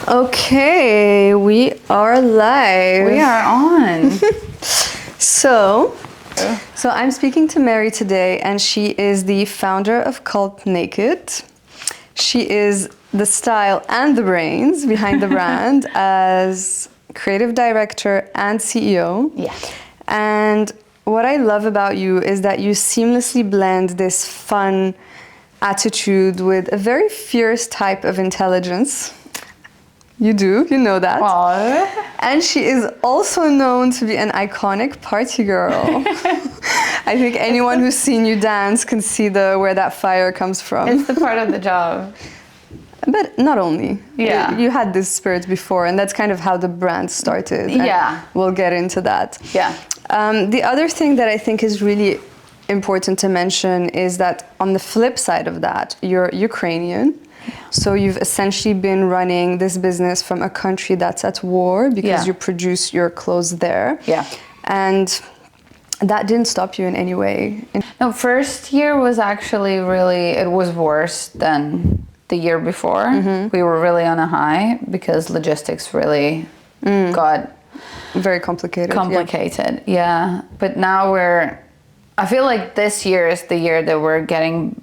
Okay, we are live. We are on. So I'm speaking to Mary today, and she is the founder of Cultnaked. She is the style and the brains behind the brand as creative director and CEO. Yeah. And what I love about you is that you seamlessly blend this fun attitude with a very fierce type of intelligence. You do, you know that. Aww. And she is also known to be an iconic party girl. I think anyone who's seen you dance can see where that fire comes from. It's the part of the job. But not only. Yeah. You had this spirit before, and that's kind of how the brand started. Yeah. We'll get into that. Yeah. The other thing that I think is really important to mention is that on the flip side of that, you're Ukrainian. So you've essentially been running this business from a country that's at war because you produce your clothes there. Yeah. And that didn't stop you in any way. No, first year was actually it was worse than the year before. Mm-hmm. We were really on a high because logistics really got very complicated. Yeah. But now I feel like this year is the year that we're getting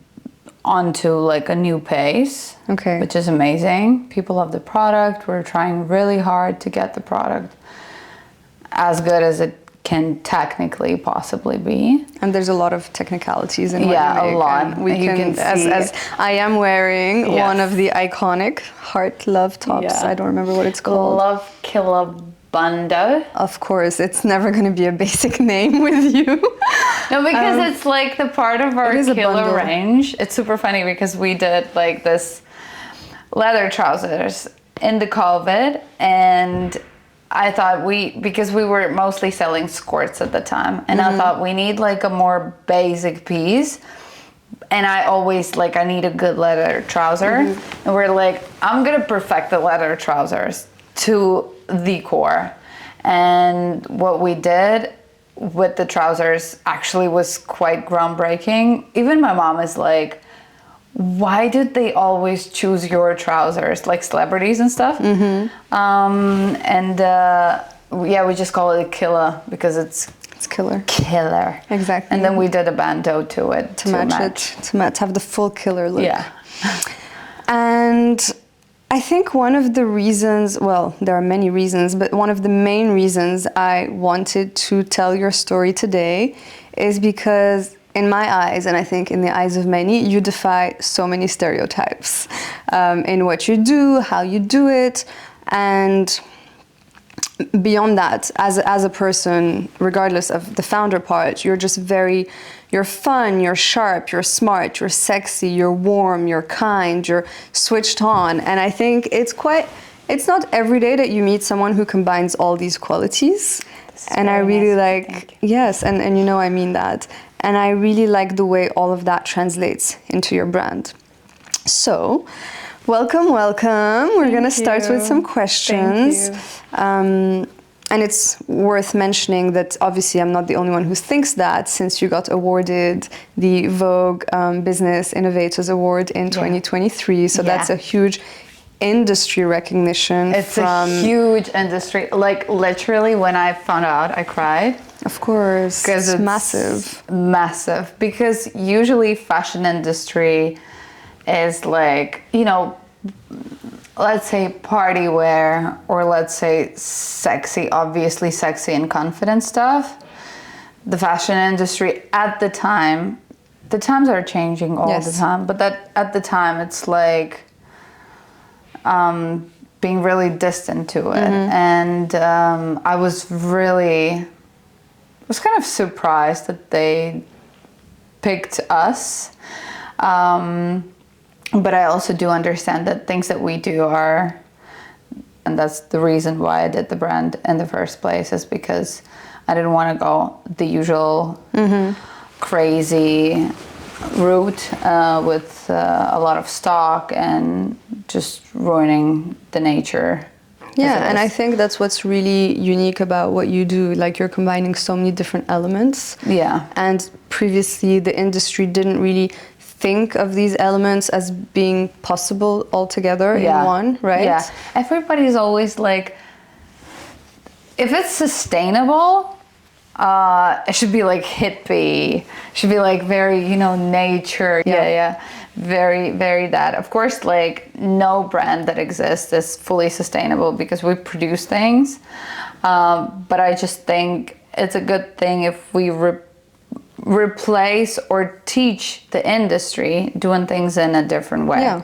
onto like a new pace, which is amazing. People love the product. We're trying really hard to get the product as good as it can technically possibly be. And there's a lot of technicalities in what you make. A lot. And we can see as I am wearing one of the iconic Heart Love tops. Yeah. I don't remember what it's called. Love Killer Bunda. Of course, it's never going to be a basic name with you. No, because it's like the part of our killer range. It's super funny because we did like this leather trousers in the COVID, and I thought because we were mostly selling skorts at the time, and I thought we need like a more basic piece. And I always I need a good leather trouser, and we're like, I'm gonna perfect the leather trousers to the core. And what we did with the trousers actually was quite groundbreaking. Even my mom is like, why did they always choose your trousers, like celebrities and stuff? We just call it a killer because it's killer. Exactly. And then we did a bandeau to it to have the full killer look. Yeah. And I think one of the reasons, well, there are many reasons, but one of the main reasons I wanted to tell your story today is because in my eyes, and I think in the eyes of many, you defy so many stereotypes in what you do, how you do it, and beyond that, as a person, regardless of the founder part, you're just you're fun, you're sharp, you're smart, you're sexy, you're warm, you're kind, you're switched on. And I think it's not every day that you meet someone who combines all these qualities. And I really yes, and I mean that. And I really like the way all of that translates into your brand. So, welcome. We're going to start with some questions. And it's worth mentioning that obviously I'm not the only one who thinks that, since you got awarded the Vogue Business Innovators Award in 2023. So that's a huge industry recognition. It's a huge industry. Like literally when I found out, I cried. Of course. Because it's massive. Massive. Because usually fashion industry is like, let's say party wear, or let's say obviously sexy and confident stuff. The fashion industry at the time, the times are changing all the time, but at the time it's like being really distant to it. And I was kind of surprised that they picked us. But I also do understand that things that we do and that's the reason why I did the brand in the first place, is because I didn't want to go the usual crazy route with a lot of stock and just ruining the nature. Yeah, and I think that's what's really unique about what you do. Like, you're combining so many different elements. Yeah. And previously the industry didn't really think of these elements as being possible all together in one, right? Yeah. Everybody's always like, if it's sustainable, it should be like hippie, should be like very, you know, nature. Yeah. Very, very that. Of course, like no brand that exists is fully sustainable because we produce things. But I just think it's a good thing if we replace or teach the industry doing things in a different way. Yeah.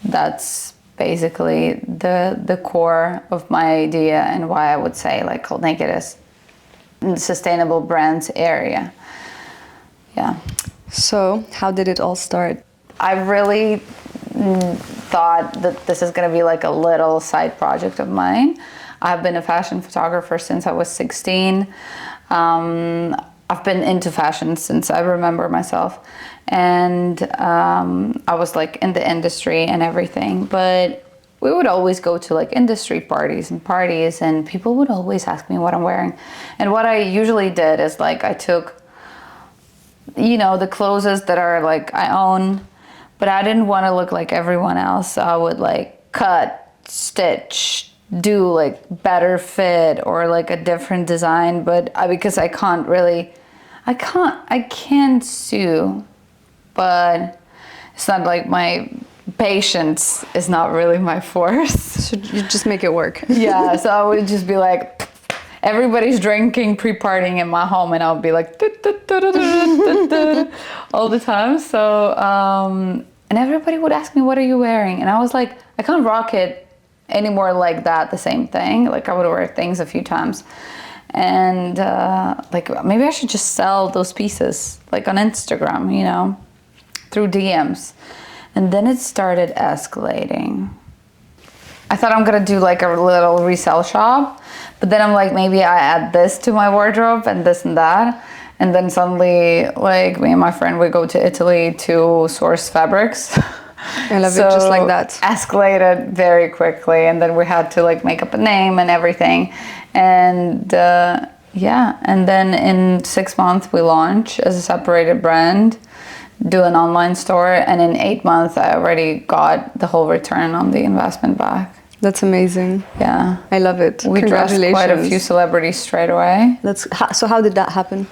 That's basically the core of my idea and why I would say like Cultnaked is in the sustainable brands area. Yeah. So how did it all start? I really thought that this is going to be like a little side project of mine. I've been a fashion photographer since I was 16. I've been into fashion since I remember myself. And I was like in the industry and everything. But we would always go to like industry parties and people would always ask me what I'm wearing. And what I usually did is like I took, you know, the clothes that are like I own, but I didn't want to look like everyone else. So I would like cut, stitch, do like better fit or like a different design. But because I can't sew, but it's not like my patience is not really my force. So you just make it work. Yeah, so I would just be like, everybody's drinking, pre-partying in my home, and I would be like, all the time. So, and everybody would ask me, what are you wearing? And I was like, I can't rock it anymore like that, the same thing. Like I would wear things a few times. And like maybe I should just sell those pieces like on Instagram, you know, through DMs. And then it started escalating. I thought I'm gonna do like a little resale shop, but then I'm like, maybe I add this to my wardrobe and this and that. And then suddenly like me and my friend, we go to Italy to source fabrics. I love it just like that. Escalated very quickly. And then we had to like make up a name and everything. And yeah, and then in 6 months we launched as a separated brand, do an online store, and in 8 months I already got the whole return on the investment back. That's amazing. Yeah, I love it. We dressed quite a few celebrities straight away. So how did that happen?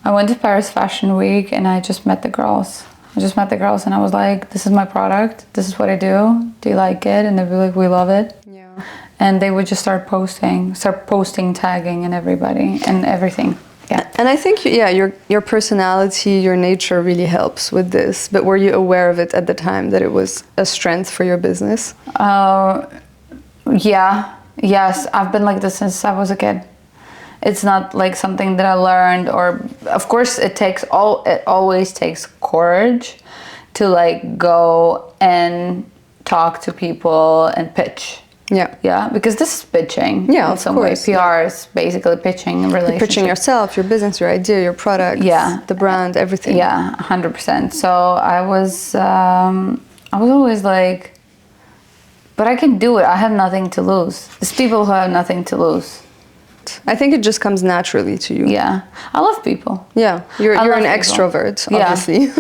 I went to Paris Fashion Week and I just met the girls. And I was like, this is my product, this is what I do you like it? And they'd be like, we love it. Yeah. And they would just start posting, tagging and everybody and everything. Yeah. And I think, yeah, your personality, your nature really helps with this. But were you aware of it at the time, that it was a strength for your business? Yeah. Yes. I've been like this since I was a kid. It's not like something that I learned, or of course it always takes courage to like go and talk to people and pitch. Yeah. Yeah, because this is pitching. Yeah, in some way. PR is basically pitching a relationship. You're pitching yourself, your business, your idea, your product, the brand, everything. Yeah, 100%. So I was always like, but I can do it. I have nothing to lose. There's people who have nothing to lose. I think it just comes naturally to you. Yeah, I love people. Yeah, you're an extrovert, obviously.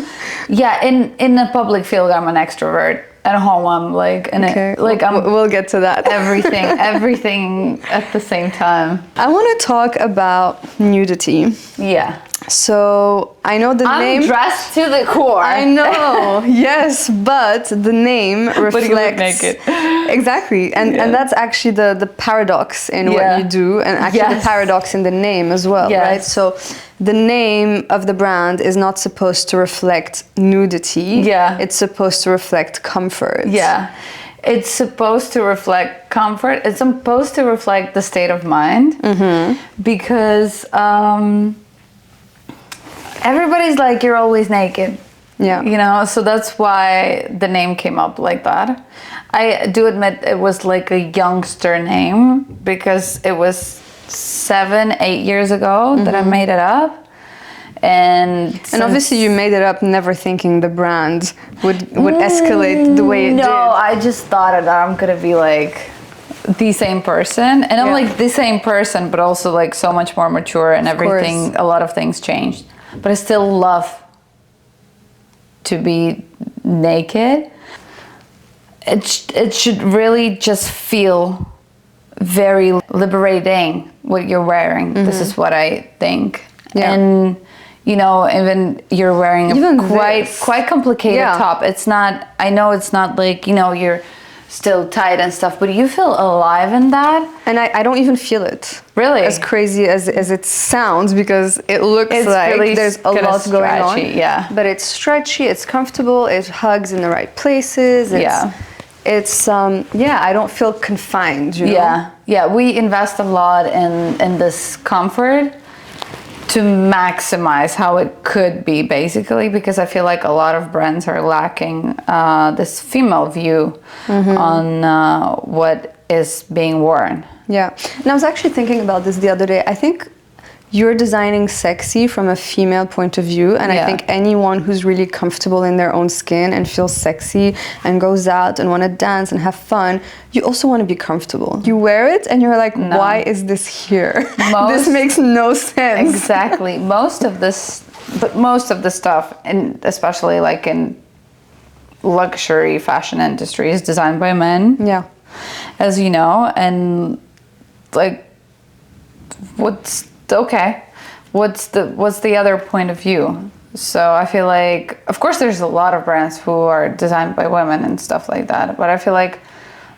Yeah, in the public field, I'm an extrovert. At home, I'm like, we'll get to that. everything at the same time. I want to talk about nudity. Yeah. So I know the name. I'm dressed to the core. I know, yes, but the name reflects. But you look naked. Exactly, and that's actually the paradox in what you do, and actually the paradox in the name as well, right? So the name of the brand is not supposed to reflect nudity. Yeah, it's supposed to reflect comfort. Yeah. It's supposed to reflect comfort. It's supposed to reflect the state of mind, because everybody's like, you're always naked. Yeah. You know, so that's why the name came up like that. I do admit it was like a youngster name, because it was 7-8 years ago that I made it up. And obviously you made it up never thinking the brand would escalate the way it did. No, I just thought that I'm gonna be like the same person, and I'm like the same person, but also like so much more mature and everything. A lot of things changed, but I still love to be naked, it should really just feel very liberating what you're wearing. This is what I think. And you know, even you're wearing a quite complicated top. It's not, I know it's not like, you know, you're still tight and stuff, but you feel alive in that. And I don't even feel it. Really? As crazy as it sounds, because it looks like really there's a lot going on. Yeah. But it's stretchy, it's comfortable, it hugs in the right places. It's I don't feel confined, you know? Yeah, we invest a lot in this comfort to maximize how it could be, basically, because I feel like a lot of brands are lacking this female view on what is being worn. Yeah, and I was actually thinking about this the other day. I think you're designing sexy from a female point of view, and I think anyone who's really comfortable in their own skin and feels sexy and goes out and want to dance and have fun, you also want to be comfortable. You wear it and you're like, why is this here? This makes no sense. Exactly. Most of the stuff, and especially like in luxury fashion industry, is designed by men. Yeah. As you know, and like, what's the other point of view? So I feel like, of course, there's a lot of brands who are designed by women and stuff like that, but I feel like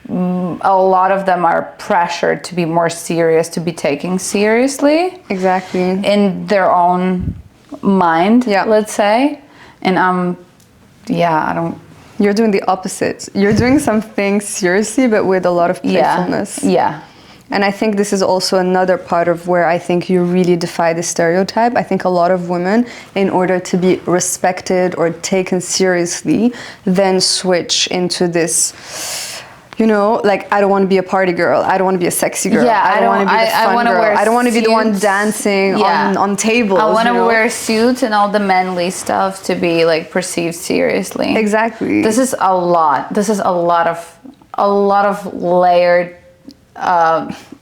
a lot of them are pressured to be more serious, to be taken seriously. Exactly. In their own mind, let's say. And I don't. You're doing the opposite. You're doing something seriously, but with a lot of playfulness. Yeah. And I think this is also another part of where I think you really defy the stereotype. I think a lot of women, in order to be respected or taken seriously, then switch into this, you know, like, I don't want to be a party girl. I don't want to be a sexy girl. I don't want to be the fun girl. I don't want to be the one dancing on tables. I want to wear suits and all the manly stuff to be like perceived seriously. Exactly. This is a lot. This is a lot of layered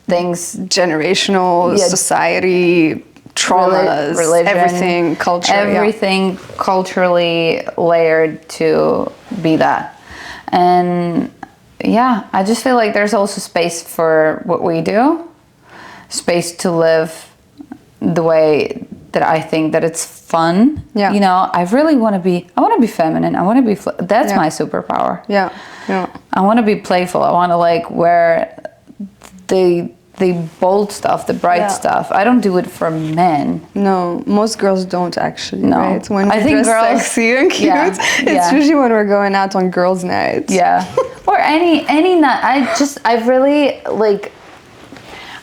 things, generational, society, traumas, religion, everything, culture, everything culturally layered to be that. And I just feel like there's also space for what we do, space to live the way that I think that it's fun. You know, I want to be feminine. I want to be, that's my superpower. I want to be playful. I want to like wear the bold stuff, the bright stuff. I don't do it for men. No, most girls don't actually. No, right? When I think dress girls sexy and cute, it's usually when we're going out on girls' nights. Yeah, or any night. I really like.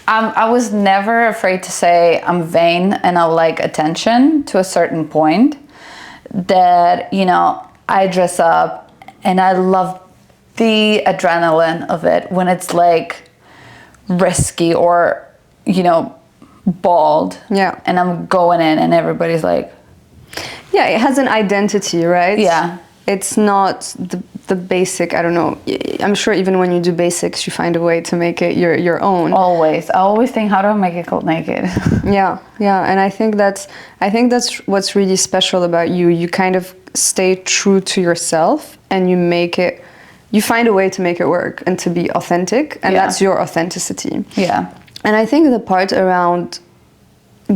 I was never afraid to say I'm vain and I like attention to a certain point. That, you know, I dress up and I love the adrenaline of it when it's like risky or, you know, bold. Yeah. And I'm going in and everybody's like... Yeah, it has an identity, right? Yeah. It's not the basic, I don't know. I'm sure even when you do basics, you find a way to make it your own. Always. I always think, how do I make it Cultnaked? Yeah. And I think that's what's really special about you. You kind of stay true to yourself and you find a way to make it work and to be authentic, and that's your authenticity. Yeah. And I think the part around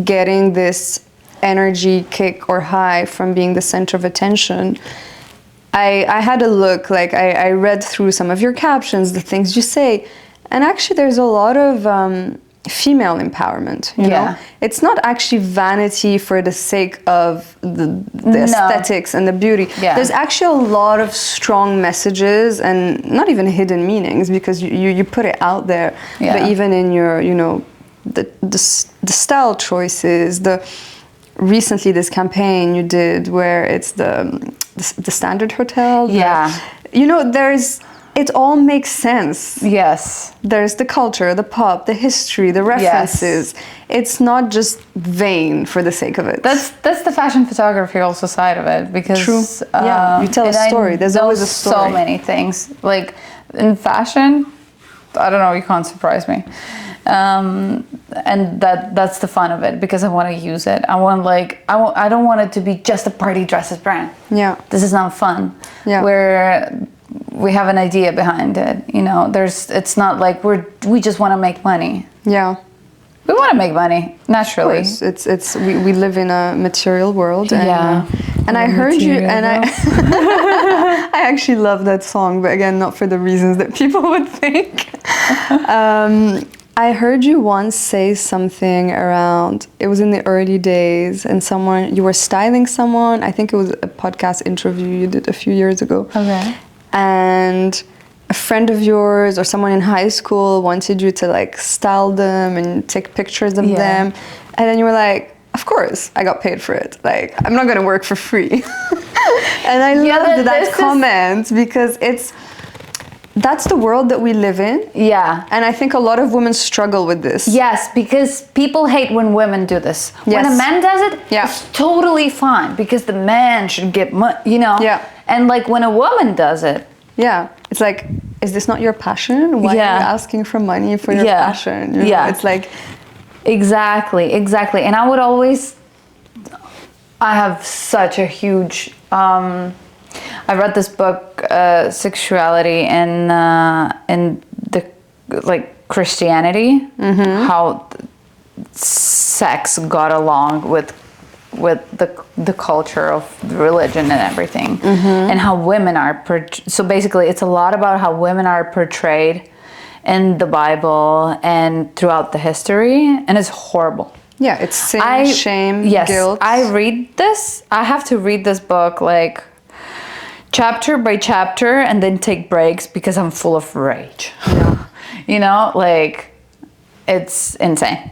getting this energy kick or high from being the center of attention, I had a look, like I read through some of your captions, the things you say, and actually there's a lot of female empowerment, you know? It's not actually vanity for the sake of the aesthetics and the beauty. There's actually a lot of strong messages and not even hidden meanings, because you put it out there. But even in your, you know, the style choices, recently this campaign you did where it's the Standard Hotel. You know, it all makes sense. Yes. There's the culture, the pop, the history, the references. It's not just vain for the sake of it. That's the fashion photography also side of it, because true. You tell a story. There's always a story. So many things. Like in fashion, I don't know, you can't surprise me. And that's the fun of it, because I want to use it. I don't want it to be just a party dresses brand. Yeah. This is not fun. Yeah. Where we have an idea behind it. You know, it's not like we just want to make money. Yeah. We want to make money naturally. Of course. It's we live in a material world. And, yeah. And I heard you, and I actually love that song, but again, not for the reasons that people would think. I heard you once say something around, it was in the early days, and you were styling someone. I think it was a podcast interview you did a few years ago. Okay. And a friend of yours or someone in high school wanted you to like style them and take pictures of them. And then you were like, of course, I got paid for it. Like, I'm not gonna work for free. And I loved that comment because that's the world that we live in. Yeah. And I think a lot of women struggle with this. Yes, because people hate when women do this. When a man does it, it's totally fine, because the man should get money, you know? Yeah. And like when a woman does it. Yeah. It's like, is this not your passion? Why are you asking for money for your passion? You know? It's like... Exactly. And I have such a huge, I read this book, Sexuality in the, like, Christianity, how sex got along with the culture of religion and everything, and how women are, so basically it's a lot about how women are portrayed in the Bible and throughout the history, and it's horrible. Yeah, it's sin, shame, guilt. I have to read this book like chapter by chapter and then take breaks because I'm full of rage. Yeah. You know, like, it's insane.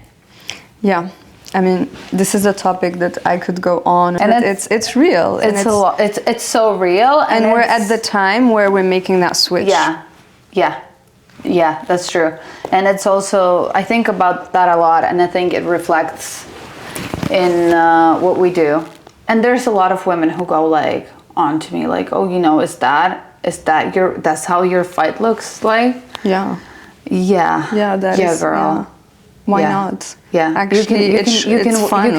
Yeah. I mean, this is a topic that I could go on, and it's real. It's a lot. It's so real, and we're at the time where we're making that switch. Yeah, that's true. And it's also, I think about that a lot, and I think it reflects in what we do. And there's a lot of women who go like on to me like, oh, you know, that's how your fight looks like? Yeah, girl. Yeah. Why not? Yeah, actually, it's fun.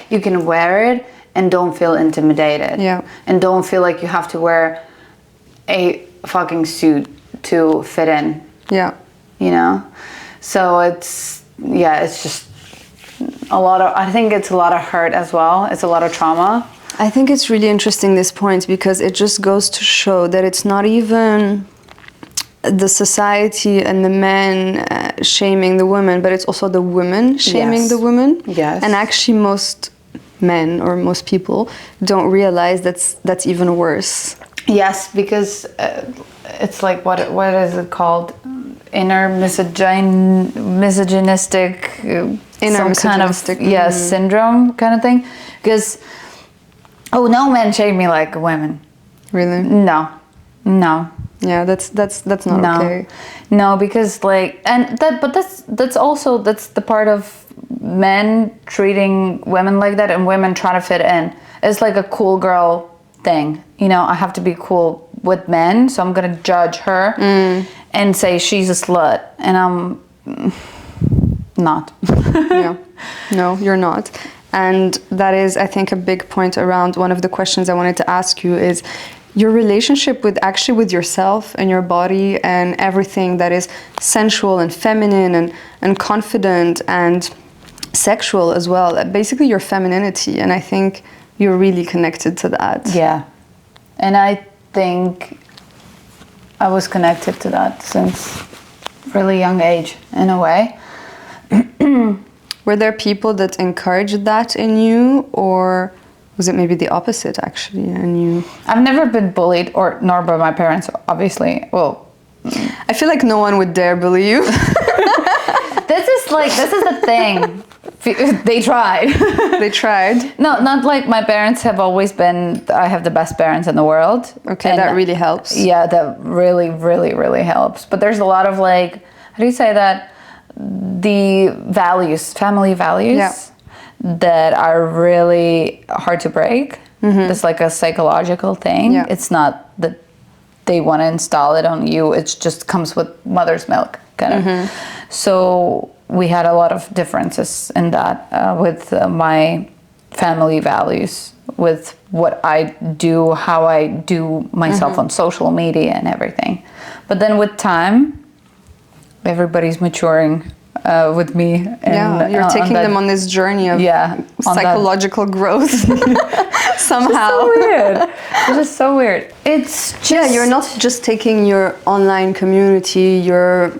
You can wear it and don't feel intimidated. Yeah, and don't feel like you have to wear a fucking suit to fit in. Yeah, you know. So it's just a lot of. I think it's a lot of hurt as well. It's a lot of trauma. I think it's really interesting, this point, because it just goes to show that it's not even the society and the men shaming the women, but it's also the women shaming the women. Yes. And actually most men or most people don't realize that's even worse. Yes, because it's like, what is it called? Inner misogynistic syndrome kind of thing. Because no men shame me like women. Really? No. Yeah, that's not okay. No, because like, that's also the part of men treating women like that, and women trying to fit in. It's like a cool girl thing. You know, I have to be cool with men, so I'm gonna judge her and say she's a slut, and I'm not. Yeah. No, you're not. And that is, I think, a big point around one of the questions I wanted to ask you is your relationship with yourself and your body and everything that is sensual and feminine and confident and sexual as well. Basically your femininity. And I think you're really connected to that. Yeah. And I think I was connected to that since really young age, in a way. Were there people that encouraged that in you, or was it maybe the opposite, actually? And I've never been bullied, nor by my parents, obviously. Well, I feel like no one would dare bully you. This is the thing. They tried. They tried? No, not like my parents have always been. I have the best parents in the world. Okay, and that really helps. Yeah, that really, really, really helps. But there's a lot of like, how do you say that? The values, family values, that are really hard to break. It's like a psychological thing. Yeah. It's not that they want to install it on you. It just comes with mother's milk, kind of. So we had a lot of differences in that with my family values, with what I do, how I do myself on social media and everything. But then with time, everybody's maturing with me. And, you're taking them on this journey of psychological growth somehow. So weird. It's just so weird. It's just you're not just taking your online community, your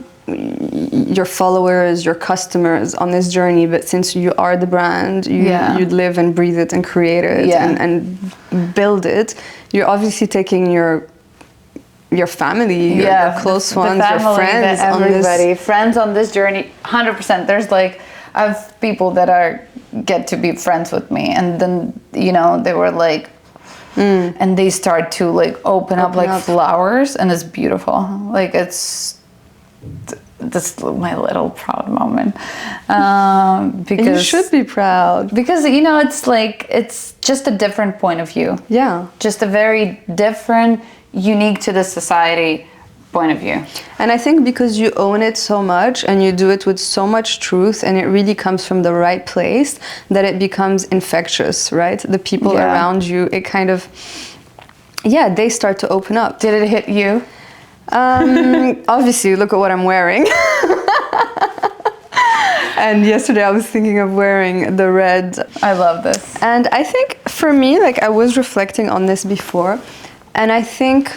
followers, your customers on this journey, but since you are the brand, you live and breathe it and create it and build it, you're obviously taking your family, your close ones, family, your friends, friends on this journey. 100%. There's like, I have people that get to be friends with me, and then they were like, and they start to like open up flowers, and it's beautiful. Like it's this my little proud moment, because you should be proud, because it's like it's just a different point of view. Just a very different, unique to the society point of view. And I think because you own it so much and you do it with so much truth, and it really comes from the right place, that it becomes infectious, right? The people around you, it kind of they start to open up. Did it hit you? Obviously, look at what I'm wearing. And yesterday I was thinking of wearing the red. I love this. And I think for me, like, I was reflecting on this before, and I think,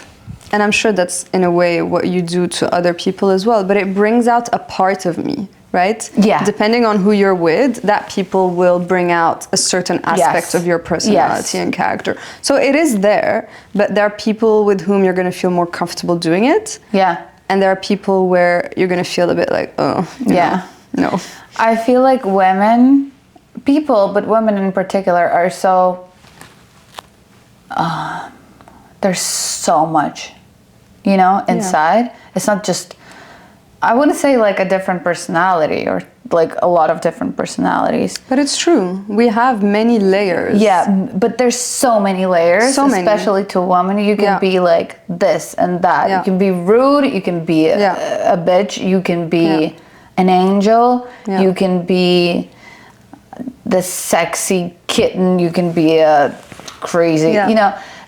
and I'm sure that's in a way what you do to other people as well, but it brings out a part of me, right? Yeah. Depending on who you're with, that people will bring out a certain aspect of your personality and character. So it is there, but there are people with whom you're going to feel more comfortable doing it. Yeah. And there are people where you're going to feel a bit like, oh, no. I feel like people, but women in particular, are so, there's so much, inside. It's not just, I wouldn't say like a different personality or like a lot of different personalities. But it's true. We have many layers. Yeah, but there's so many layers, especially to a woman. You can be like this and that. You can be rude, you can be a bitch, you can be an angel, you can be the sexy kitten, you can be a crazy,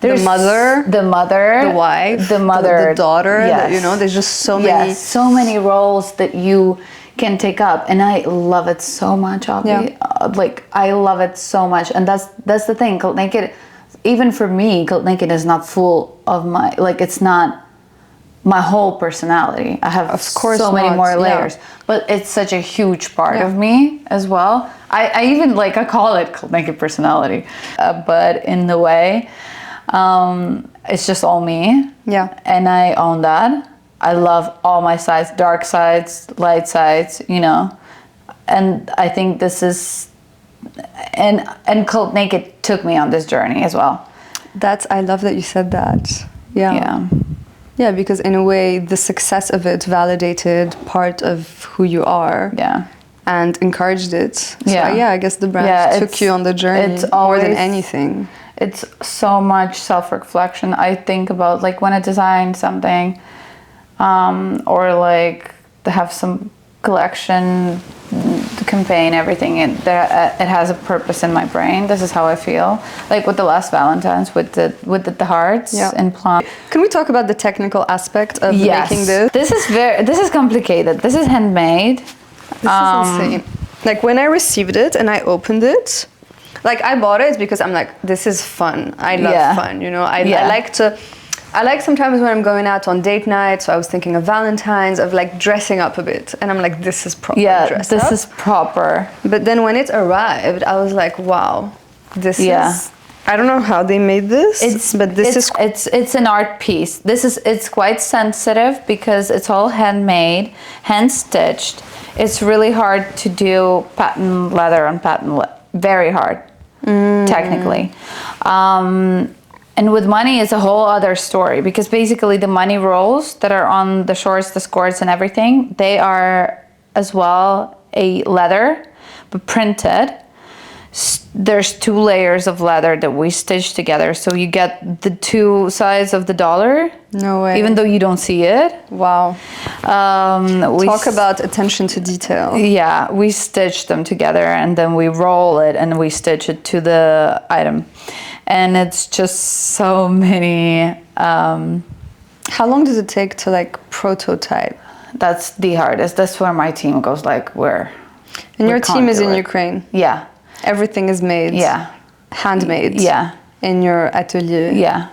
there's the mother, the wife, the daughter. There's just so many, so many roles that you can take up, and I love it so much. Like I love it so much, and that's the thing. Cultnaked, even for me, Cultnaked is not full of my, like, it's not my whole personality. I have, of course, so many more layers, but it's such a huge part of me as well. I even I call it Cultnaked personality, but in the way. It's just all me. And I own that. I love all my sides, dark sides, light sides, and I think this is, and Cultnaked took me on this journey as well. I love that you said that. Yeah, because in a way, the success of it validated part of who you are. And encouraged it. So, I guess the brand took you on the journey more than anything. It's so much self-reflection. I think about when I design something, or to have some collection, the campaign, everything. It has a purpose in my brain. This is how I feel. Like with the last Valentine's, with the hearts and plum. Can we talk about the technical aspect of making this? This is complicated. This is handmade. This is insane. Like when I received it and I opened it. I bought it because I'm like, this is fun. I love fun, I like sometimes when I'm going out on date night, so I was thinking of Valentine's, of dressing up a bit. And I'm like, this is proper dressed up. This is proper. But then when it arrived, I was like, wow, this is, I don't know how they made this, it's an art piece. It's quite sensitive because it's all handmade, hand stitched. It's really hard to do patent leather on patent leather. Very hard. Technically, and with money is a whole other story, because basically the money rolls that are on the shorts, the skorts and everything, they are as well a leather but printed there's 2 layers of leather that we stitch together, so you get the 2 sides of the dollar. No way. Even though you don't see it. Wow. Talk about attention to detail. Yeah, we stitch them together, and then we roll it and we stitch it to the item, and it's just so many. How long does it take to like prototype? That's the hardest. That's where my team goes like, And your team is in Ukraine. Yeah. Everything is made. Yeah. Handmade. Yeah. In your atelier. Yeah.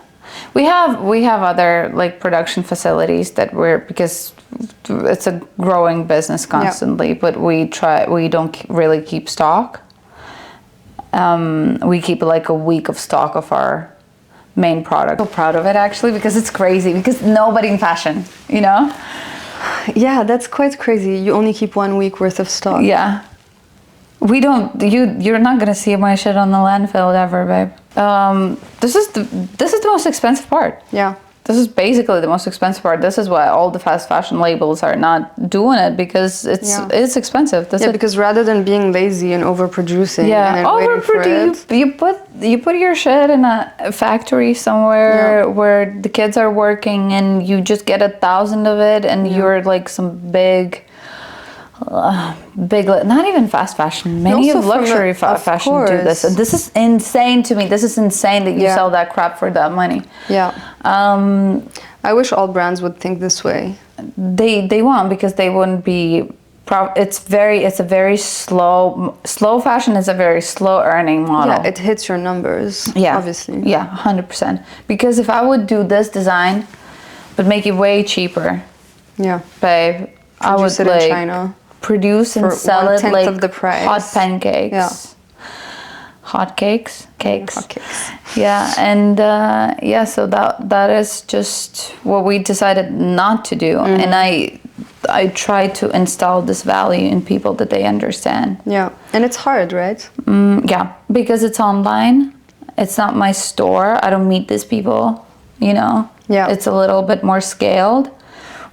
We have other like production facilities that because it's a growing business constantly, but we don't really keep stock. We keep like a week of stock of our main product. I'm so proud of it actually, because it's crazy, because nobody in fashion, you know? Yeah, that's quite crazy. You only keep 1 week worth of stock. Yeah. We don't, you're not gonna see my shit on the landfill ever, babe. This is the most expensive part. Yeah. This is basically the most expensive part. This is why all the fast fashion labels are not doing it, because it's expensive. Because rather than being lazy and overproducing, you put your shit in a factory somewhere where the kids are working, and you just get 1,000 of it, and you're like some big, not even fast fashion. Many of luxury fashion do this, and this is insane to me. This is insane that you sell that crap for that money. Yeah. I wish all brands would think this way. They won't, because they wouldn't be. It's a very slow fashion is a very slow earning model. Yeah, it hits your numbers. Yeah, obviously. Yeah, 100%. Because if I would do this design, but make it way cheaper. Yeah, babe, I would it in China. Produce and sell it like of the price. Hot pancakes. Yeah. Hot cakes. Hot cakes. Yeah, and so that is just what we decided not to do. And I try to install this value in people that they understand. Yeah, and it's hard, right? Yeah, because it's online. It's not my store. I don't meet these people, you know? Yeah. It's a little bit more scaled.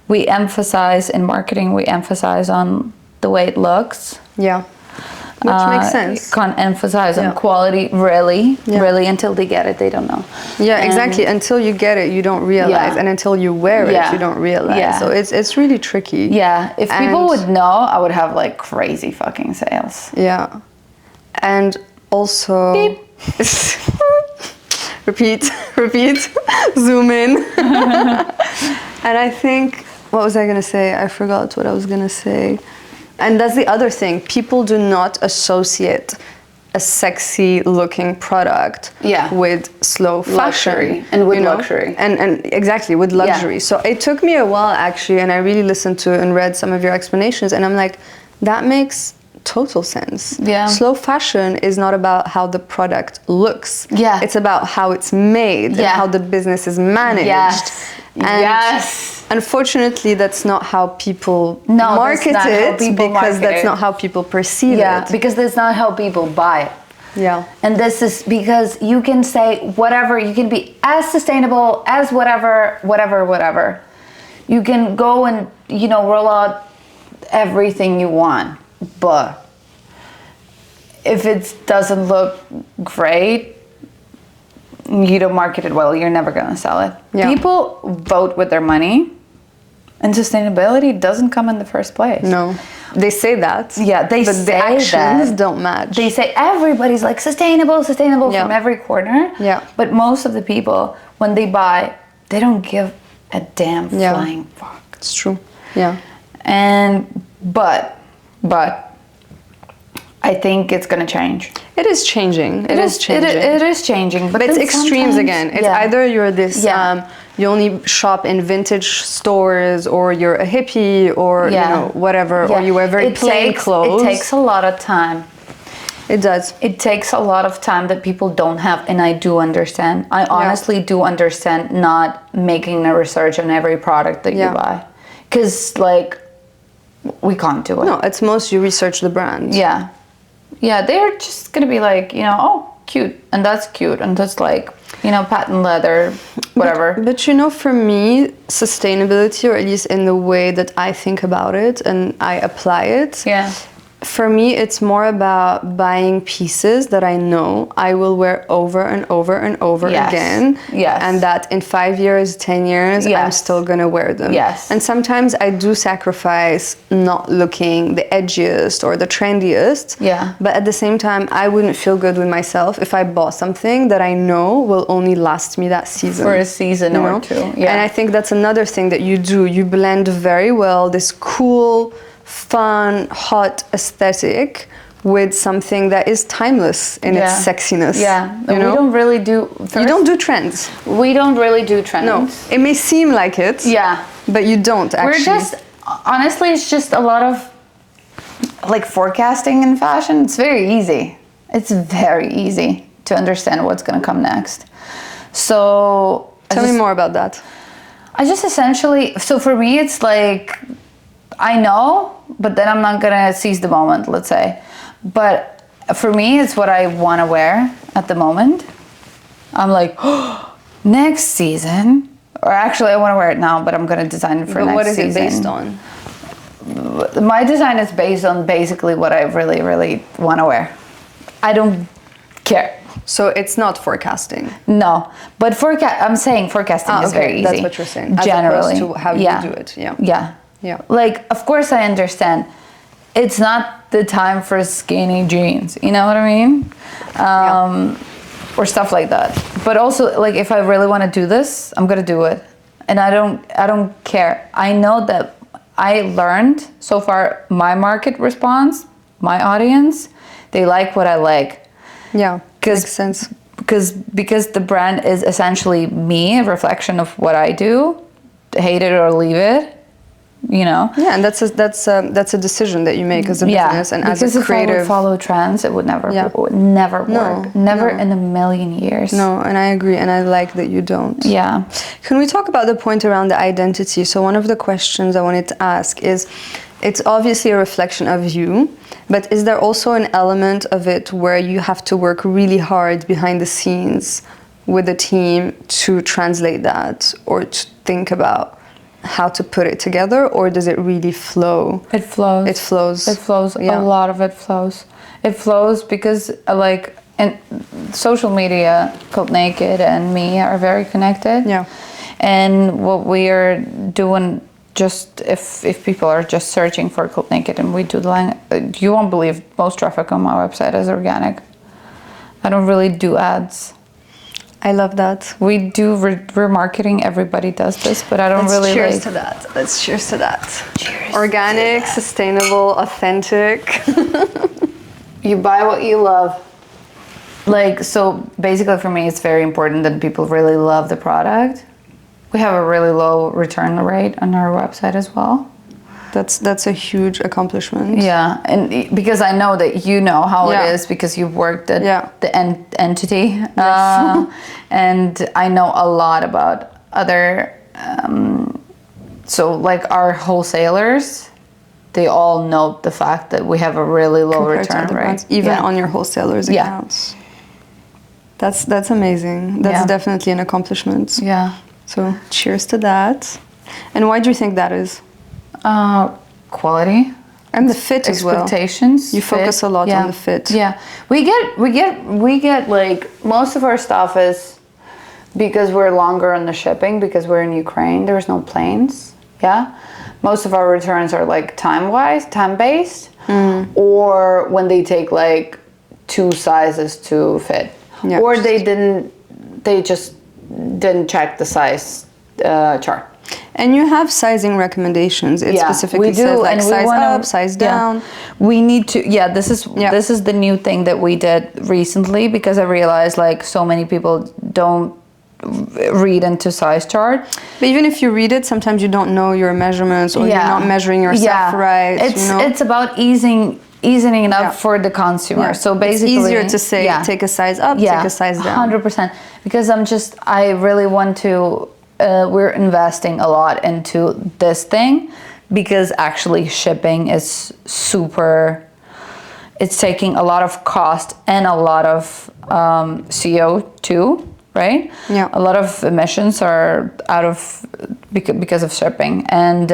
We emphasize in marketing, on the way it looks. Yeah, which makes sense. Can't emphasize on quality, really, until they get it, they don't know. Yeah, exactly. Until you get it, you don't realize, and until you wear it, you don't realize. Yeah. So it's really tricky. Yeah, if people would know, I would have like crazy fucking sales. Yeah, and also. Beep. repeat, zoom in. And I think. What was I going to say? I forgot what I was going to say. And that's the other thing. People do not associate a sexy looking product with slow fashion. And with luxury. And exactly, with luxury. Yeah. So it took me a while actually, and I really listened to and read some of your explanations, and I'm like, that makes total sense. Yeah. Slow fashion is not about how the product looks. Yeah. It's about how it's made and how the business is managed. Yes. And unfortunately, that's not how people market it, because that's not how people perceive it. Yeah, because that's not how people buy it. Yeah. And this is because you can say whatever, you can be as sustainable as whatever. You can go and, roll out everything you want, but if it doesn't look great, you don't market it well, you're never going to sell it. Yeah. People vote with their money, and sustainability doesn't come in the first place. No. They say that. Yeah, but the actions don't match. They say everybody's like sustainable from every corner. Yeah. But most of the people, when they buy, they don't give a damn flying fuck. It's true. Yeah. But I think it's going to change. It is changing. It is changing. But it's extremes again. It's either you're this, you only shop in vintage stores, or you're a hippie, or whatever, or you wear very plain clothes. It takes a lot of time. It does. It takes a lot of time that people don't have, and I do understand. I honestly do understand not making a research on every product that you buy. Because, we can't do it. No, it's most you research the brand. Yeah. Yeah, they're just going to be like, oh, cute. And that's cute. And that's patent leather, whatever. But for me, sustainability, or at least in the way that I think about it and I apply it, For me, it's more about buying pieces that I know I will wear over and over and over again. Yes. And that in 5 years, 10 years, I'm still gonna wear them. Yes. And sometimes I do sacrifice not looking the edgiest or the trendiest. Yeah. But at the same time, I wouldn't feel good with myself if I bought something that I know will only last me that season. For a season or two. Yeah. And I think that's another thing that you do. You blend very well this cool, fun, hot aesthetic with something that is timeless in its sexiness. Yeah, you know? We don't really do... You don't do trends. We don't really do trends. No, it may seem like it. Yeah. But you don't, actually. We're just... Honestly, it's just a lot of like forecasting in fashion. It's very easy. It's very easy to understand what's going to come next. So... Tell me more about that. I just essentially... So for me, it's like... I know, but then I'm not gonna seize the moment, let's say. But for me, it's what I want to wear at the moment. I'm like, oh, next season, or actually I want to wear it now, but I'm gonna design it for next season. What is it based on? My design is based on basically what I really, really want to wear. I don't care. So it's not forecasting. No, but I'm saying forecasting is very easy. That's what you're saying. Generally, as opposed to how you do it. Yeah. Yeah. Yeah. Like, of course I understand. It's not the time for skinny jeans. You know what I mean? Or stuff like that. But also, like, if I really want to do this, I'm gonna do it, and I don't care. I know that I learned so far my market response, my audience, they like what I like. Yeah, makes sense. Because the brand is essentially me, a reflection of what I do. Hate it or leave it. You know. Yeah, and that's a decision that you make as a business and as a creative. Because if I would follow trends, it would never work. Never in a million years. No, and I agree, and I like that you don't. Yeah. Can we talk about the point around the identity? So one of the questions I wanted to ask is, it's obviously a reflection of you, but is there also an element of it where you have to work really hard behind the scenes with the team to translate that or to think about how to put it together, or does it really flow? It flows. It flows. It flows. Yeah. A lot of it flows. It flows because, like, in social media, Cultnaked and me are very connected. Yeah. And what we are doing, just if people are just searching for Cultnaked and we do you won't believe most traffic on my website is organic. I don't really do ads. I love that. We do remarketing. Everybody does this, but I don't really cheers like... to that. Let's cheers to that. Cheers. Organic, to that. Sustainable, authentic. You buy what you love. Like, so basically for me, it's very important that people really love the product. We have a really low return rate on our website as well. That's a huge accomplishment. Yeah, and because I know that you know how it is because you've worked at the entity. Yes. And I know a lot about other, so like our wholesalers, they all note the fact that we have a really low return rate. Even on your wholesalers' accounts. That's amazing. That's definitely an accomplishment. Yeah. So cheers to that. And why do you think that is? Quality and the fit as well. Expectations. You focus a lot on the fit. Yeah, we get like most of our stuff is because we're longer on the shipping because we're in Ukraine. There's no planes. Yeah, most of our returns are like time based, or when they take like 2 sizes to fit, or they just didn't check the size chart. And you have sizing recommendations. It specifically says like size up, size down. We need to, this is the new thing that we did recently because I realized like so many people don't read into size chart. But even if you read it, sometimes you don't know your measurements or you're not measuring yourself right. It's about easing it up for the consumer. So basically, it's easier to say take a size up, take a size down. 100%. Because I really want to. We're investing a lot into this thing because actually shipping is it's taking a lot of cost and a lot of CO2, right? Yeah. A lot of emissions are out of because of shipping. And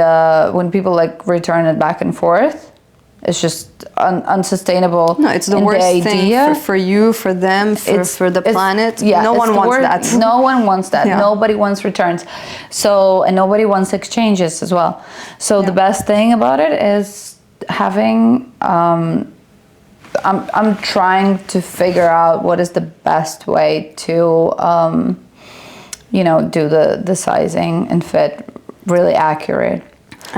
when people like return it back and forth, It's just unsustainable. No, it's the worst thing for you, for them, for the planet. Yeah, no one wants that. No one wants that. Yeah. Nobody wants returns. So, and nobody wants exchanges as well. So the best thing about it is having, I'm trying to figure out what is the best way to, you know, do the sizing and fit really accurate.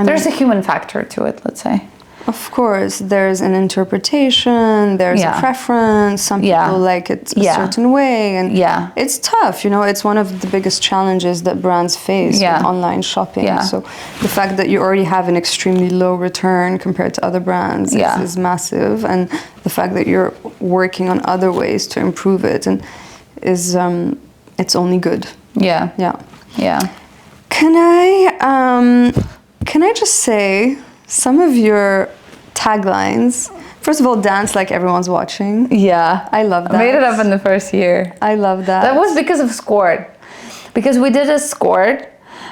There's a human factor to it, let's say. Of course, there's an interpretation, there's a preference, some people like it a certain way, and it's tough, you know, it's one of the biggest challenges that brands face with online shopping. So the fact that you already have an extremely low return compared to other brands is massive, and the fact that you're working on other ways to improve it and is it's only good. Yeah. Can I just say some of your taglines? First of all, dance like everyone's watching. Yeah. I love that. I made it up in the first year. I love that. That was because of skort. Because we did a skort,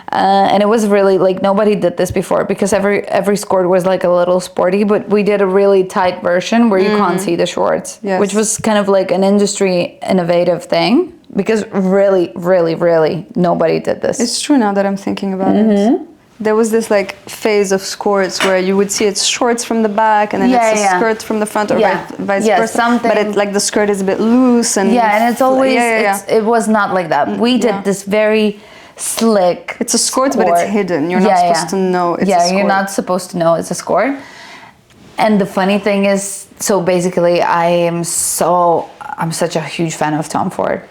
and it was really like nobody did this before, because every skort was like a little sporty, but we did a really tight version where you can't see the shorts, which was kind of like an industry innovative thing, because really, really, really nobody did this. It's true now that I'm thinking about it. There was this like phase of skorts where you would see it's shorts from the back and then it's a skirt from the front, or vice versa. But it, like the skirt is a bit loose and and it's always it was not like that. We did this very slick. It's a skort, but it's hidden. You're not supposed to know it's a skort. You're not supposed to know it's a skort. And the funny thing is, so basically, I'm such a huge fan of Tom Ford.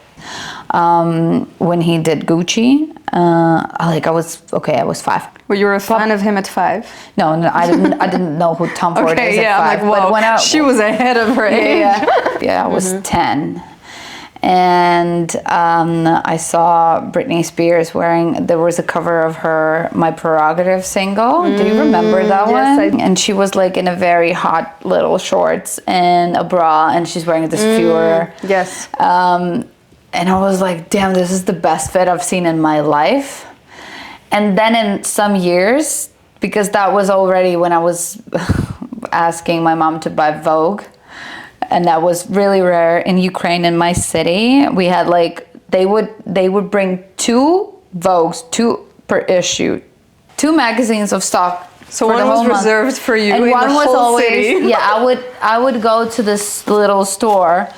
When he did Gucci, I was 5. Well, you were a fan of him at 5? No, I didn't know who Tom Ford is at 5. I'm like, whoa, she was ahead of her age. I was 10. And I saw Britney Spears there was a cover of her My Prerogative single. Do you remember that one? And she was like in a very hot little shorts and a bra, and she's wearing this Fuhrer. Yes. And I was like, damn, this is the best fit I've seen in my life. And then in some years, because that was already when I was asking my mom to buy Vogue, and that was really rare in Ukraine, in my city. We had like, they would bring 2 Vogues, 2 per issue, 2 magazines of stock. So one was reserved for you, and one was always city. I would go to this little store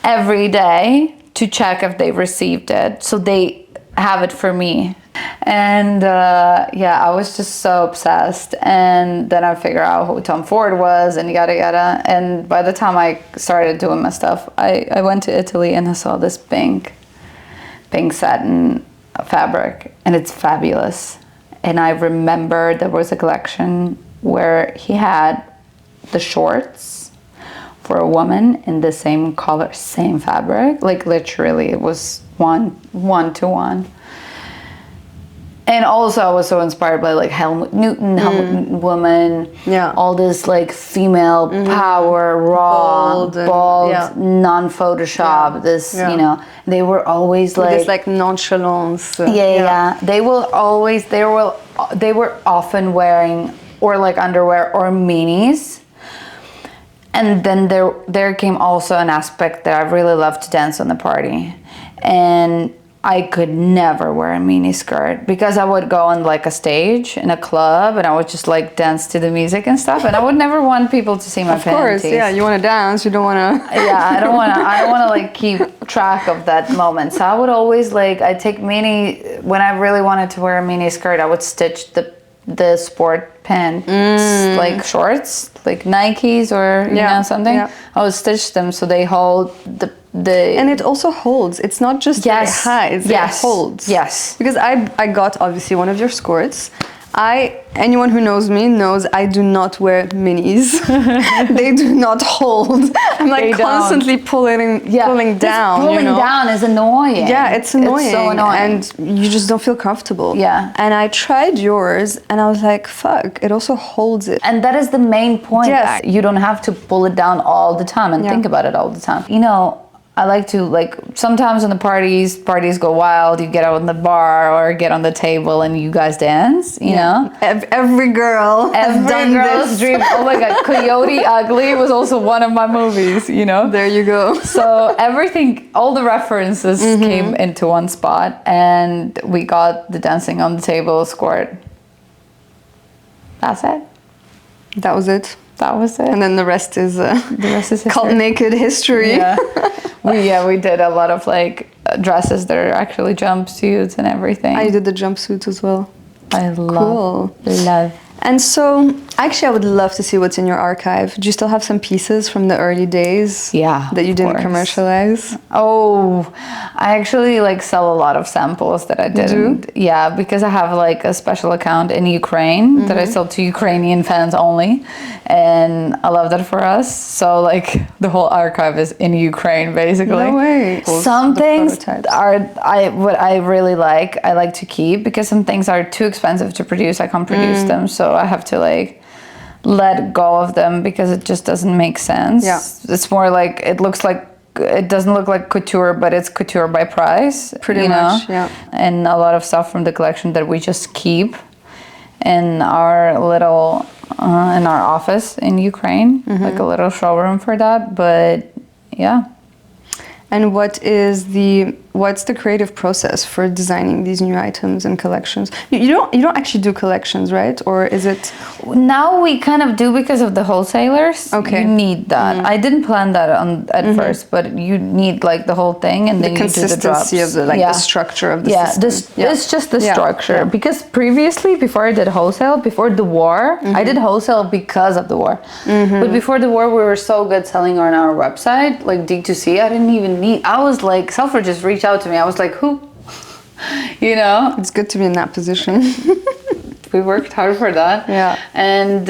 every day to check if they received it, so they have it for me. And I was just so obsessed. And then I figured out who Tom Ford was and yada yada. And by the time I started doing my stuff, I went to Italy and I saw this pink satin fabric, and it's fabulous. And I remember there was a collection where he had the shorts for a woman in the same color, same fabric, like literally it was one to one. And also I was so inspired by like Helmut Newton woman, all this like female power, raw, bold, non-Photoshop, you know, they were always like this like nonchalance. They were often wearing or like underwear or minis. And then there came also an aspect that I really loved to dance on the party. And I could never wear a mini skirt because I would go on like a stage in a club and I would just like dance to the music and stuff, and I would never want people to see my panties. Of course, you want to dance, you don't want to. I don't want to like keep track of that moment. So I would always like, I take when I really wanted to wear a mini skirt, I would stitch the sport pants, like shorts, like Nikes or you know something. I would stitch them so they hold the and it also holds. It's not just it hides. It holds. Yes. Because I got obviously one of your skirts. Anyone who knows me knows I do not wear minis. They do not hold. I'm like constantly pulling down. Pulling down is annoying. Yeah, it's annoying. It's so annoying. And you just don't feel comfortable. Yeah. And I tried yours and I was like, fuck, it also holds it. And that is the main point. Yes. You don't have to pull it down all the time and think about it all the time. You know, I like to, like, sometimes in the parties go wild. You get out in the bar or get on the table and you guys dance, you know? Every girl has done girl's this. dream. Oh my God, Coyote Ugly was also one of my movies, you know? There you go. So everything, all the references came into one spot, and we got the dancing on the table skort. That's it. That was it. That was it. And then the rest is history. Cultnaked history. Yeah. we did a lot of like dresses that are actually jumpsuits and everything. I did the jumpsuits as well. I love. And so, actually, I would love to see what's in your archive. Do you still have some pieces from the early days? Yeah, that you didn't commercialize? Oh, I actually like sell a lot of samples that I didn't. Yeah, because I have like a special account in Ukraine that I sell to Ukrainian fans only, and I love that for us. So like the whole archive is in Ukraine, basically. No way. Some things what I really like. I like to keep because some things are too expensive to produce. I can't produce them, so I have to like let go of them because it just doesn't make sense. Yeah. It's more like it doesn't look like couture, but it's couture by price. Pretty much, yeah. And a lot of stuff from the collection that we just keep in our little in our office in Ukraine, like a little showroom for that. But yeah. And what's the creative process for designing these new items and collections? You don't actually do collections, right? Or is it? Now we kind of do because of the wholesalers. Okay. You need that. I didn't plan that at first, but you need like the whole thing, and then you do the drops. The consistency of the structure of the system. It's just the structure. Because previously, before I did wholesale, before the war, I did wholesale because of the war. But before the war, we were so good selling on our website, like D2C. I didn't even need. I was like, Selfridge just reached out to me. I was like, who? You know? It's good to be in that position. We worked hard for that. Yeah. And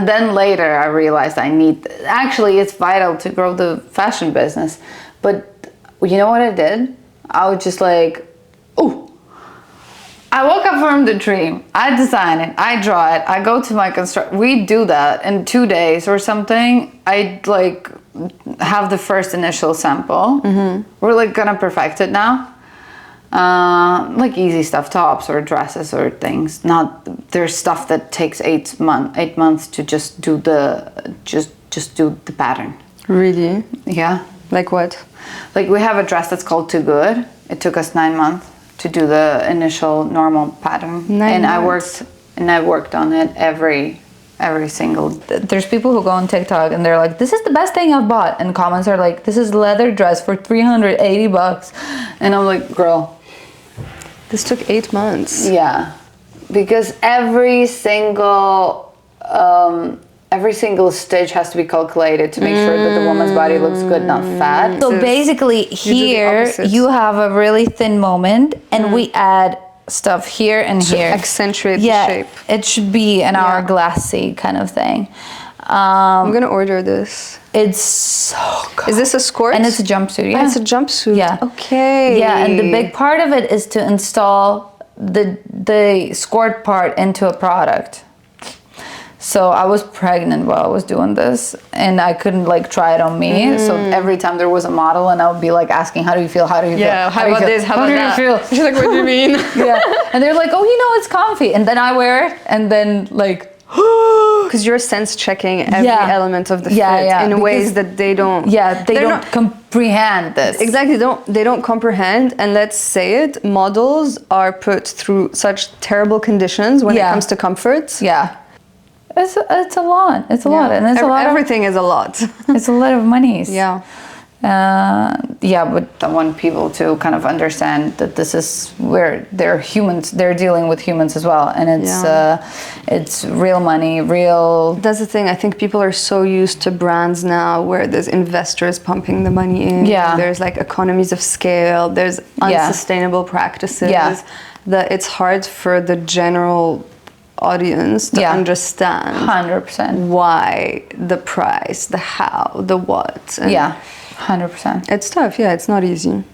then later I realized actually it's vital to grow the fashion business. But you know what I did? I was just like, ooh. I woke up from the dream. I design it. I draw it. I go to my we do that in 2 days or something. I like have the first initial sample. We're like gonna perfect it now. Like easy stuff, tops or dresses or things. There's stuff that takes 8 months to just do the pattern. Really? Yeah. Like what? Like we have a dress that's called Too Good. It took us 9 months to do the initial normal pattern. 9 months. I worked on it every single. There's people who go on TikTok and they're like, this is the best thing I've bought, and comments are like, this is leather dress for $380, and I'm like, girl, this took 8 months. Yeah, because every single stitch has to be calculated to make sure that the woman's body looks good, not fat. So basically here you have a really thin moment, and we add stuff here and here. Accentuate the shape. It should be an hourglassy kind of thing. I'm gonna order this. It's so good. Is this a skort? And it's a jumpsuit, yeah. It's a jumpsuit. Yeah. Okay. Yeah, and the big part of it is to install the skort part into a product. So I was pregnant while I was doing this, and I couldn't like try it on me. So every time there was a model, and I would be like asking, "How do you feel? How do you feel? Yeah, how about this? How about that? How do you feel?" She's like, "What do you mean?" Yeah, and they're like, "Oh, it's comfy." And then I wear it, and then like, because you're sense checking every element of the fit in ways that they don't. Yeah, they don't comprehend this. Exactly, they don't comprehend. And let's say it, models are put through such terrible conditions when it comes to comfort. Yeah. It's a lot. It's a lot, and it's a lot. Everything is a lot. It's a lot of monies. Yeah. But I want people to kind of understand that this is where they're humans. They're dealing with humans as well, and it's real money, real. That's the thing. I think people are so used to brands now, where there's investors pumping the money in. Yeah. There's like economies of scale. There's unsustainable practices. Yeah. That it's hard for the general audience to understand 100% why, the price, the how, the what. And 100%. It's tough. Yeah, it's not easy.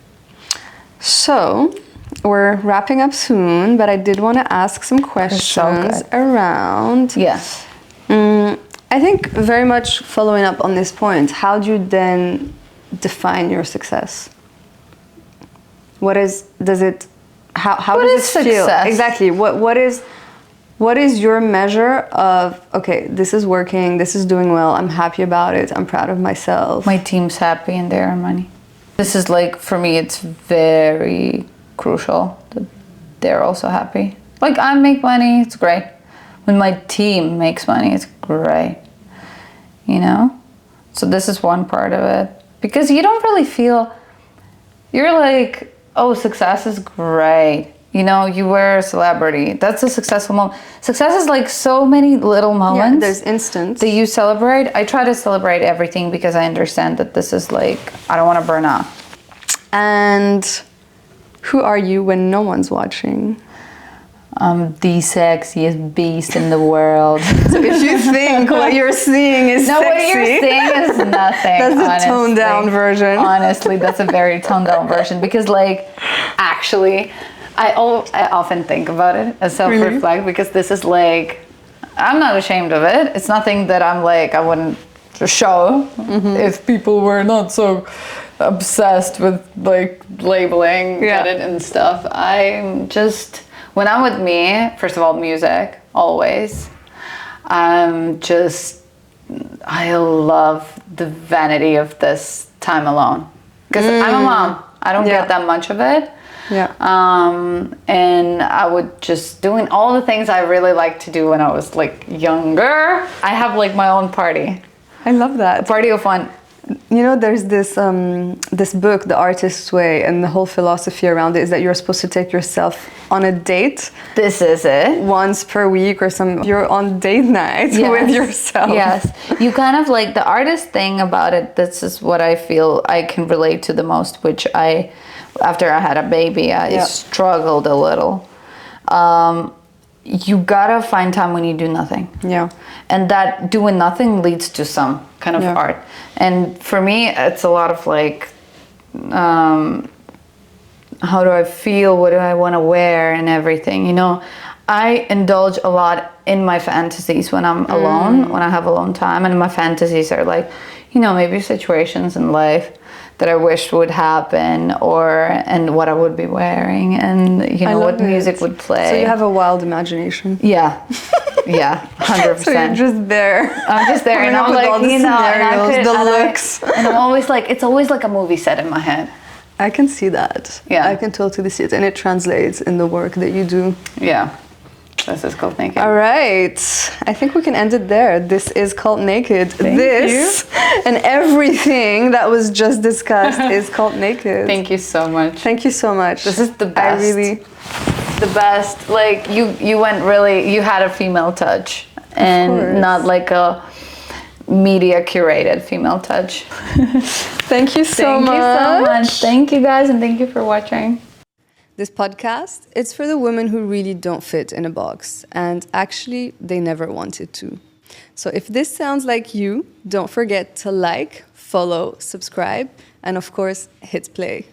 So we're wrapping up soon, but I did want to ask some questions around. Yes. I think very much following up on this point, how do you then define your success? What is, does it, how What does is it feel? success? Exactly. What is your measure of, okay, this is working, this is doing well, I'm happy about it, I'm proud of myself. My team's happy and they earn money. This is like, for me, it's very crucial that they're also happy. Like, I make money, it's great. When my team makes money, it's great. You know? So this is one part of it. Because you don't really feel, you're like, oh, success is great. You know, you were a celebrity. That's a successful moment. Success is like so many little moments. Yeah, there's instants that you celebrate. I try to celebrate everything because I understand that this is like, I don't want to burn out. And who are you when no one's watching? I'm the sexiest beast in the world. So if you think what you're seeing is no, sexy, what you're seeing is nothing. That's a toned down version. Honestly, that's a very toned down version because, like, actually, I often think about it and self-reflect because this is like, I'm not ashamed of it. It's nothing that I'm like, I wouldn't show if people were not so obsessed with like labeling it and stuff. I'm just, when I'm with me, first of all, music, always. I love the vanity of this time alone. Because I'm a mom. I don't get that much of it. Yeah. And I would just doing all the things I really liked to do when I was like younger. I have like my own party. I love that. A party of fun. You know, there's this this book, The Artist's Way, and the whole philosophy around it is that you're supposed to take yourself on a date. This is it. Once per week or some. You're on date night with yourself. Yes. You kind of like the artist thing about it. This is what I feel I can relate to the most, which after I had a baby, I struggled a little. You gotta find time when you do nothing. Yeah. And that doing nothing leads to some kind of art. And for me, it's a lot of like, how do I feel? What do I want to wear and everything? You know, I indulge a lot in my fantasies when I'm alone, when I have alone time. And my fantasies are like, you know, maybe situations in life that I wished would happen, and what I would be wearing, and you know what music would play. So you have a wild imagination. Yeah, yeah, 100%. So you're just there. I'm just there, and I'm like, you know, the looks, and I'm always like, it's always like a movie set in my head. I can see that. Yeah, I can totally see it, and it translates in the work that you do. Yeah. This is Cultnaked. All right. I think we can end it there. This is Cultnaked. Thank you. And everything that was just discussed is Cultnaked. Thank you so much. Thank you so much. This is the best. The best. Like, you went really, you had a female touch. And not like a media curated female touch. Thank you so much. Thank you so much. Thank you guys, and thank you for watching. This podcast, it's for the women who really don't fit in a box, and actually they never wanted to. So if this sounds like you, don't forget to like, follow, subscribe, and of course, hit play.